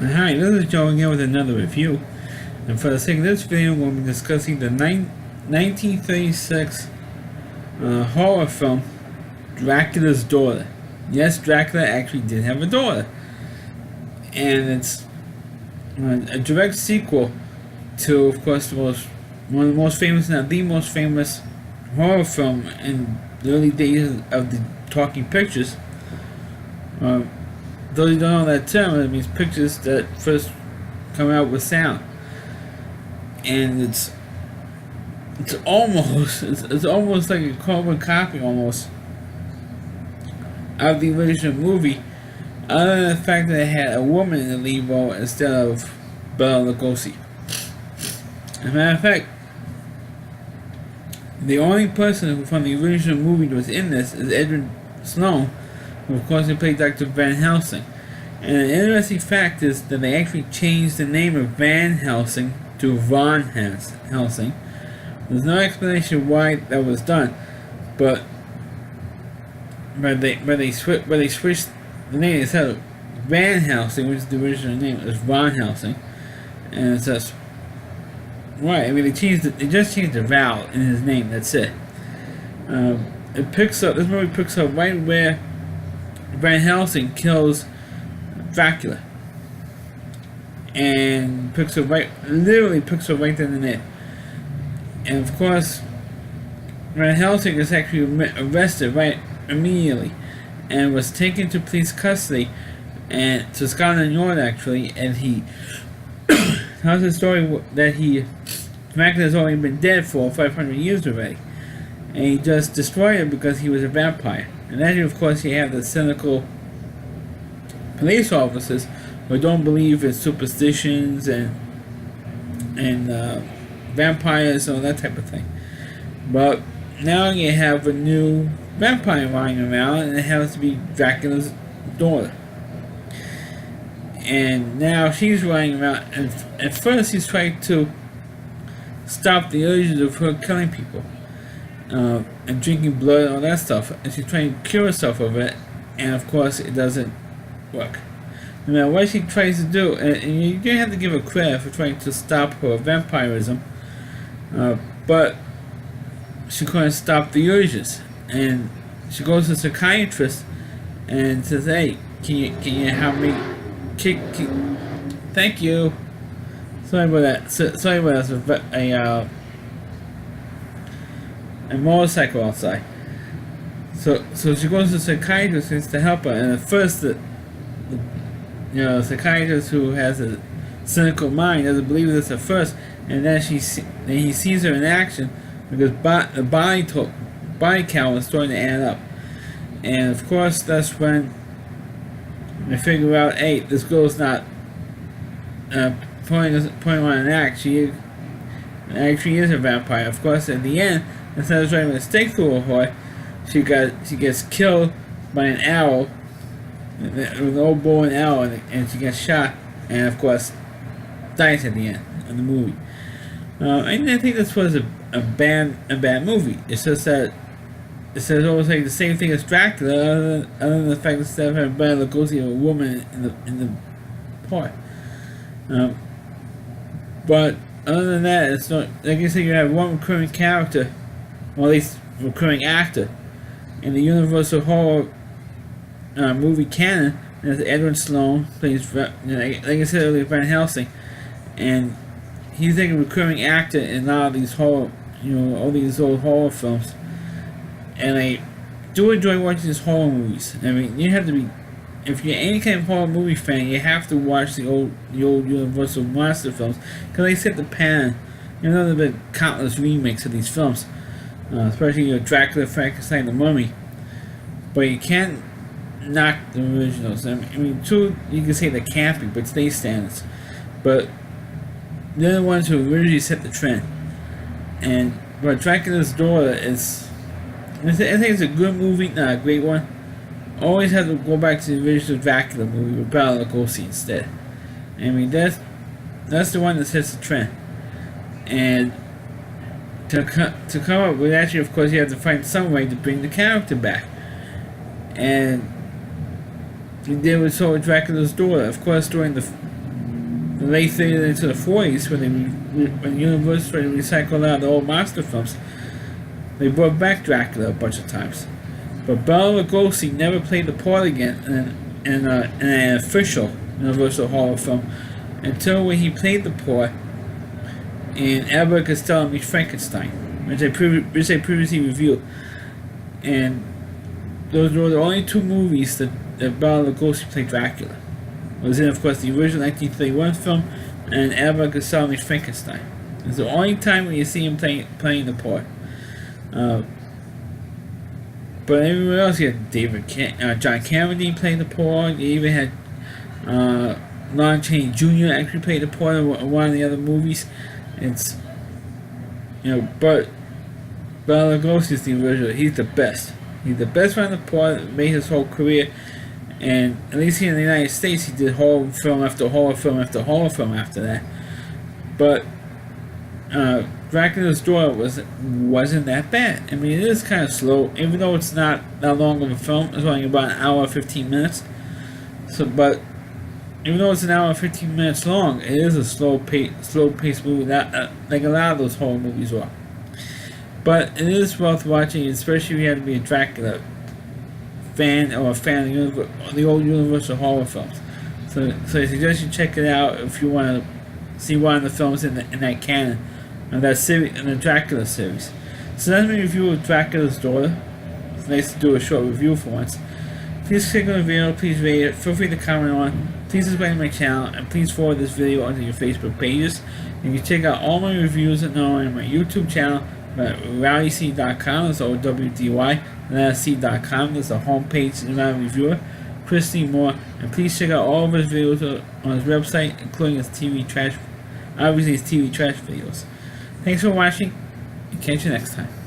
Hi, this is Joe again with another review. And for the sake of this video, we'll be discussing the 1936 horror film Dracula's Daughter. Yes, Dracula actually did have a daughter. And it's a direct sequel to, of course, one of the most famous, not the most famous, horror film in the early days of the talking pictures. Those who don't know that term, it means pictures that first come out with sound, and it's almost like a carbon copy almost of the original movie, other than the fact that it had a woman in the lead role instead of Bela Lugosi. As a matter of fact, the only person from the original movie that was in this is Edward Sloan, who of course he played Dr. Van Helsing. And an interesting fact is that they actually changed the name of Van Helsing to Von Helsing. There's no explanation why that was done, but they switched the name. Instead of Van Helsing, which is the original name, it was Von Helsing, and it's just right. I mean, they just changed the vowel in his name. That's it. It picks up. This movie picks up right where Van Helsing kills Dracula, and literally picks up right then and there. And of course, Van Helsing is actually arrested right immediately, and was taken to police custody and to Scotland Yard actually. And he tells the story that Dracula's already been dead for 500 years already, and he just destroyed him because he was a vampire. And then, of course, you have the cynical police officers who don't believe in superstitions and vampires and all that type of thing. But now you have a new vampire running around, and it happens to be Dracula's daughter. And now she's running around, and at first he's trying to stop the urges of her killing people. And drinking blood and all that stuff, and she's trying to cure herself of it, and of course it doesn't work. No matter what she tries to do, and you do have to give her credit for trying to stop her vampirism, but she couldn't stop the urges, and she goes to a psychiatrist and says, "Hey, can you help me kick? Thank you. Sorry about that. Sorry about that. A motorcycle outside." So she goes to the psychiatrist to help her, and at first the psychiatrist, who has a cynical mind, doesn't believe this at first, and then he sees her in action because the body count is starting to add up, and of course that's when they figure out, hey, this girl's not putting on an act. She actually is a vampire. Of course, at the end, instead of trying to stake through her heart, she gets killed by an arrow, with an old bow and arrow, and she gets shot, and of course dies at the end of the movie. I didn't think this was a bad movie. It's just that it says almost like the same thing as Dracula, other than the fact that instead of having Bela Lugosi, a woman in the part. But other than that, it's not, like I said, you have one recurring character, or at least recurring actor, in the Universal horror movie canon. And that's Edward Sloan, plays, like I said earlier, Van Helsing, and he's like a recurring actor in a lot of these horror, all these old horror films. And I do enjoy watching these horror movies. I mean, you have to be, if you're any kind of horror movie fan, you have to watch the old Universal monster films, because they set the pattern. There's been countless remakes of these films, especially Dracula, Frankenstein, the Mummy. But you can't knock the originals. I mean, two, you can say they're campy, but they standards. But they're the ones who originally set the trend. But Dracula's Daughter I think it's a good movie, not a great one. Always have to go back to the original Dracula movie with Bela Lugosi instead. I mean, that's the one that sets the trend. And to come up with, actually, of course, you have to find some way to bring the character back. And he did with Dracula's Daughter. Of course, during the the late 30s into the 40s, when Universal started to recycle out the old monster films, they brought back Dracula a bunch of times. But Bela Lugosi never played the part again in an official Universal horror film until when he played the part in Abbott and Costello Meets Frankenstein, which I previously reviewed. And those were the only two movies that Bela Lugosi played Dracula. It was in, of course, the original 1931 film and Abbott and Costello Meets Frankenstein. It's the only time when you see him playing the part. But everywhere else, you had John Carradine playing the part. You even had Lon Chaney Jr. actually played the part in one of the other movies. It's, but Bela Lugosi is the original. He's the best. He's the best one in the part that made his whole career. And at least here in the United States, he did horror film after horror film after horror film after that. But Dracula's Daughter wasn't that bad. I mean, it is kind of slow, even though it's not that long of a film. It's only about an hour 15 minutes. But even though it's an hour 15 minutes long, it is a slow paced movie. That like a lot of those horror movies are. But it is worth watching, especially if you have to be a Dracula fan or a fan of the old Universal horror films. So I suggest you check it out if you want to see one of the films in that canon, in that series, in the Dracula series. So that's my review of Dracula's Daughter. It's nice to do a short review for once. Please click on the video, please rate it, feel free to comment on, please subscribe to my channel, and please forward this video onto your Facebook pages. You can check out all my reviews on my YouTube channel at rowdyc.com, that's OWDY, and that's c.com, that's the homepage of my reviewer, Chris C. Moore, and please check out all of his videos on his website, including his TV trash videos. Thanks for watching, and catch you next time.